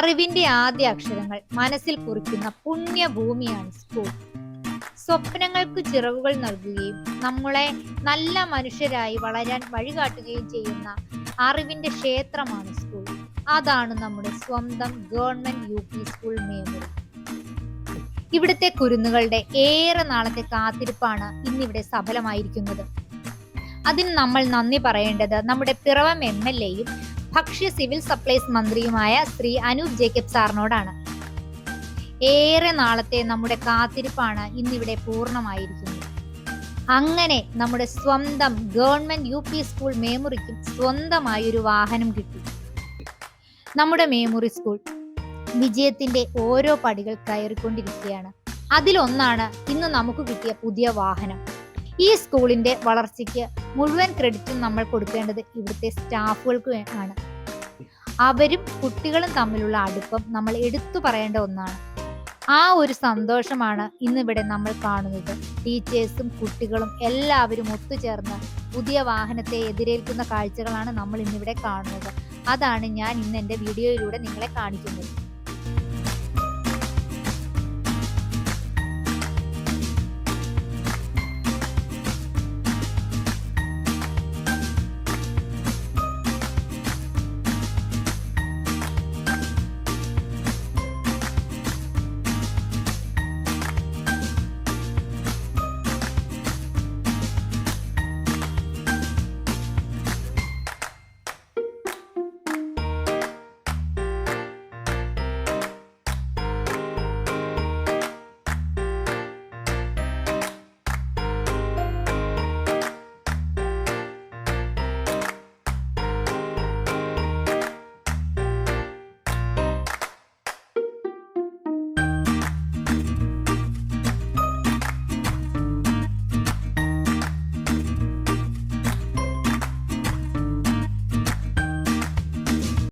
അറിവിന്റെ ആദ്യ അക്ഷരങ്ങൾ മനസ്സിൽ കുറിക്കുന്ന പുണ്യഭൂമിയാണ് സ്കൂൾ. സ്വപ്നങ്ങൾക്ക് ചിറകുകൾ നൽകുകയും നമ്മളെ നല്ല മനുഷ്യരായി വളരാൻ വഴികാട്ടുകയും ചെയ്യുന്ന അറിവിന്റെ ക്ഷേത്രമാണ് സ്കൂൾ. അതാണ് നമ്മുടെ സ്വന്തം ഗവൺമെന്റ് UP സ്കൂൾ മേമൂർ. ഇവിടുത്തെ കുരുന്നുകളുടെ ഏറെ നാളത്തെ കാത്തിരിപ്പാണ് ഇന്നിവിടെ സഫലമായിരിക്കുന്നത്. അതിന് നമ്മൾ നന്ദി പറയേണ്ടത് നമ്മുടെ പിറവം MLA-യും ഭക്ഷ്യ സിവിൽ സപ്ലൈസ് മന്ത്രിയുമായ ശ്രീ അനൂപ് ജേക്കബ് സാറിനോടാണ്. ഏറെ നാളത്തെ നമ്മുടെ കാത്തിരിപ്പാണ് ഇന്നിവിടെ പൂർണ്ണമായിരിക്കുന്നത്. അങ്ങനെ നമ്മുടെ സ്വന്തം ഗവൺമെന്റ് UP സ്കൂൾ മേമുറിക്കും സ്വന്തമായൊരു വാഹനം കിട്ടി. നമ്മുടെ മേമുറി സ്കൂൾ വിജയത്തിന്റെ ഓരോ പടികൾ കയറിക്കൊണ്ടിരിക്കുകയാണ്. അതിലൊന്നാണ് ഇന്ന് നമുക്ക് കിട്ടിയ പുതിയ വാഹനം. ഈ സ്കൂളിന്റെ വളർച്ചയ്ക്ക് മുഴുവൻ ക്രെഡിറ്റും നമ്മൾ കൊടുക്കേണ്ടത് ഇവിടുത്തെ സ്റ്റാഫുകൾക്ക് ആണ്. അവരും കുട്ടികളും തമ്മിലുള്ള അടുപ്പം നമ്മൾ എടുത്തു പറയേണ്ട ഒന്നാണ്. ആ ഒരു സന്തോഷമാണ് ഇന്നിവിടെ നമ്മൾ കാണുന്നത്. ടീച്ചേഴ്സും കുട്ടികളും എല്ലാവരും ഒത്തുചേർന്ന് പുതിയ വാഹനത്തെ എതിരേൽക്കുന്ന കാഴ്ചകളാണ് നമ്മൾ ഇന്നിവിടെ കാണുന്നത്. അതാണ് ഞാൻ ഇന്ന് എൻ്റെ വീഡിയോയിലൂടെ നിങ്ങളെ കാണിക്കുന്നത്.